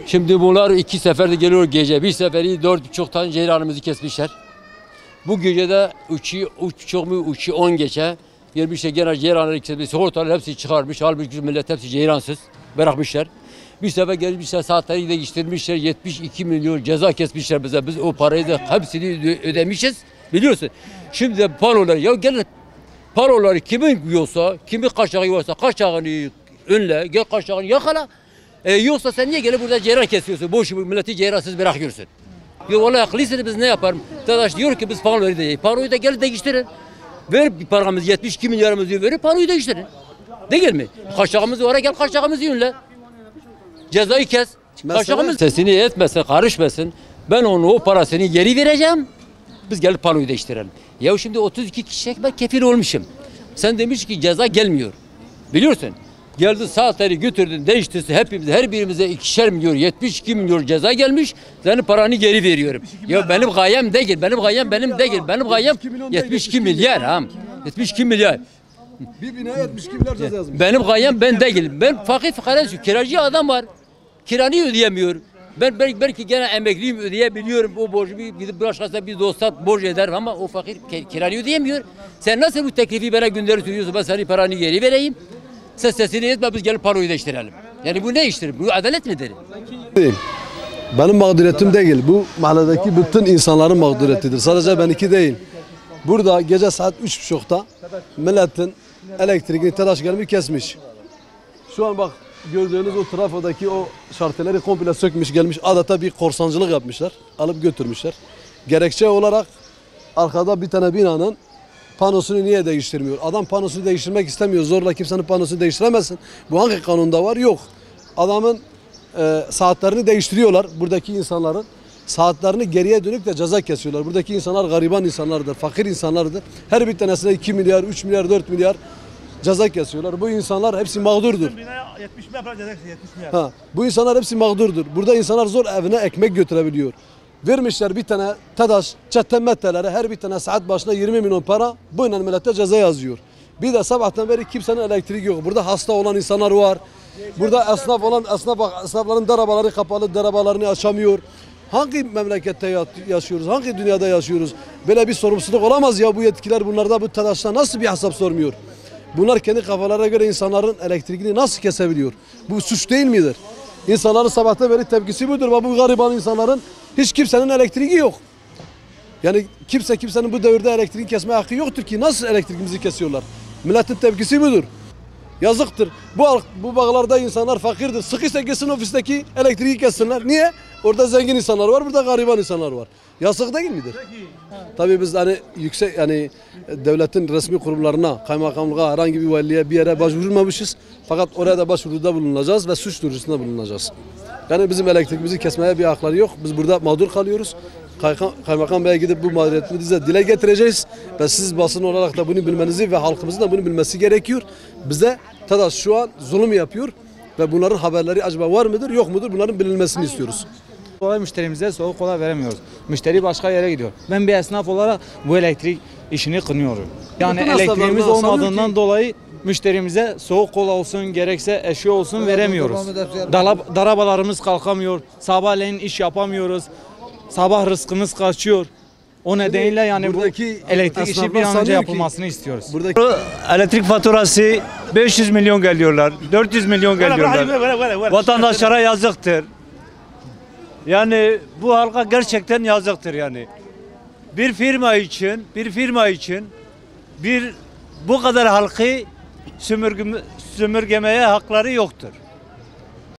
Şimdi bunlar 2 seferde geliyor gece. Bir seferi 4,5 tane ceylanımızı kesmişler. Bu gecede 3,5 mu 3,10 geçe gelmişler gene ceylanları kesmiş. Hortalar hepsi çıkarmış. Halbuki millet hepsi ceylansız bırakmışlar. Bir sefer gelmişler saatleri değiştirmişler. 72 milyon ceza kesmişler bize. Biz o parayı da hepsini ödemişiz. Biliyorsun. Şimdi de panolar ya gel paroları kimin yiyorsa, kimin kaşağı yiyorsa kaşağını önle, gel kaşağını yakala. Yoksa sen niye gelip burada ceyran kesiyorsun? Boş milleti ceyransız bırakıyorsun. Ya vallahi haklısınız biz ne yaparım? Dadaş diyor ki biz paroları değil. Paroyu da gel değiştirin. Ver bir paramız 72 milyarımızı verir paroyu değiştirin. Değil mi? Kaşağımız var gel kaşağımızı yönle. Cezayı kes. Kaşağımız sesini etmesin, karışmasın. Ben onu o parasını geri vereceğim. Biz gelip paroyu değiştirelim. Ya şimdi 32 kişiye ben kefil olmuşum. Sen demiş ki ceza gelmiyor. Biliyorsun. Geldi saatleri götürdün değiştirsin hepimize her birimize 2'şer milyon 72 milyon ceza gelmiş. Senin paranı geri veriyorum. Ya benim gayem değil. Benim gayem değil. Benim gayem 72 milyar ha. 72 milyar. Bir binaya 72 milyar ceza yazmış. Benim gayem ben değil. Ben fakir fukarayım. Kiracı adam var. Kiranı ödeyemiyor. Ben belki gene emekliyim ödeyebiliyorum. O borcu gidip başkasına bir dosta borç eder ama o fakir kiranı ödeyemiyor. Sen nasıl bu teklifi bana gönderiyorsun? Ben senin paranı geri vereyim. Sen sesini etme biz gelip paroyu değiştirelim. Yani bu ne iştir? Bu adalet midir? Benim mağduriyetim değil. Bu mahalledeki bütün insanların mağduriyetidir. Sadece benimki değil. Burada gece saat 3.30'da milletin elektriğini telaş gelmiş kesmiş. Şu an bak gördüğünüz o trafodaki o şarteleri komple sökmüş gelmiş. Adeta bir korsancılık yapmışlar. Alıp götürmüşler. Gerekçe olarak arkada bir tane binanın panosunu niye değiştirmiyor? Adam panosunu değiştirmek istemiyor. Zorla kimsenin panosunu değiştiremezsin. Bu hangi kanunda var? Yok. Adamın saatlerini değiştiriyorlar. Buradaki insanların saatlerini geriye dönük de ceza kesiyorlar. Buradaki insanlar gariban insanlardır, fakir insanlardır. Her bir tanesine 2 milyar, 3 milyar, 4 milyar ceza kesiyorlar. Bu insanlar hepsi mağdurdur. 70 milyar ceza 70 milyar. Ha, bu insanlar hepsi mağdurdur. Burada insanlar zor evine ekmek götürebiliyor. Vermişler bir tane TEDAŞ, çetemmettelere her bir tane saat başına 20 milyon para bununla millete ceza yazıyor. Bir de sabahtan beri kimsenin elektriği yok. Burada hasta olan insanlar var. Burada esnafların darabaları kapalı, darabalarını açamıyor. Hangi memlekette yaşıyoruz? Hangi dünyada yaşıyoruz? Böyle bir sorumsuzluk olamaz ya bu yetkiler bunlarda bu TEDAŞ'ta nasıl bir hesap sormuyor? Bunlar kendi kafalarına göre insanların elektriğini nasıl kesebiliyor? Bu suç değil midir? İnsanların sabahtan beri tepkisi budur. Bu gariban insanların hiç kimsenin elektriği yok. Yani kimsenin bu devirde elektriği kesme hakkı yoktur ki nasıl elektriğimizi kesiyorlar? Milletin tepkisi budur. Yazıktır. Bu bağlarda insanlar fakirdir. Sıkıysa gitsin ofisteki elektriği kessinler. Niye? Orada zengin insanlar var, burada gariban insanlar var. Yazık değil midir? Tabii biz hani yüksek yani devletin resmi kurumlarına, kaymakamlığa, herhangi bir valiye bir yere başvurmamışız. Fakat oraya da başvuruda bulunacağız ve suç duyurusunda bulunacağız. Yani bizim elektriğimizi kesmeye bir hakları yok. Biz burada mağdur kalıyoruz. Kaymakam Bey'e gidip bu mağduriyetimizi dile getireceğiz. Ve siz basın olarak da bunu bilmenizi ve halkımızın da bunu bilmesi gerekiyor. Bize TEDAŞ şu an zulüm yapıyor. Ve bunların haberleri acaba var mıdır yok mudur bunların bilinmesini istiyoruz. Müşterimize soğuk kola veremiyoruz. Müşteri başka yere gidiyor. Ben bir esnaf olarak bu elektrik işini kınıyorum. Yani Bütün elektriğimiz esnaflar olmadığından dolayı müşterimize soğuk kola olsun gerekse eşya olsun veremiyoruz. Darabalarımız kalkamıyor. Sabahleyin iş yapamıyoruz. Sabah rızkımız kaçıyor. O nedenle yani bu elektrik işi bir an önce yapılmasını istiyoruz. Elektrik faturası 500 milyon geliyorlar. 400 milyon geliyorlar. Vatandaşlara yazıktır. Yani bu halka gerçekten yazıktır yani. Bir firma için bu kadar halkı sömürgemeye hakları yoktur.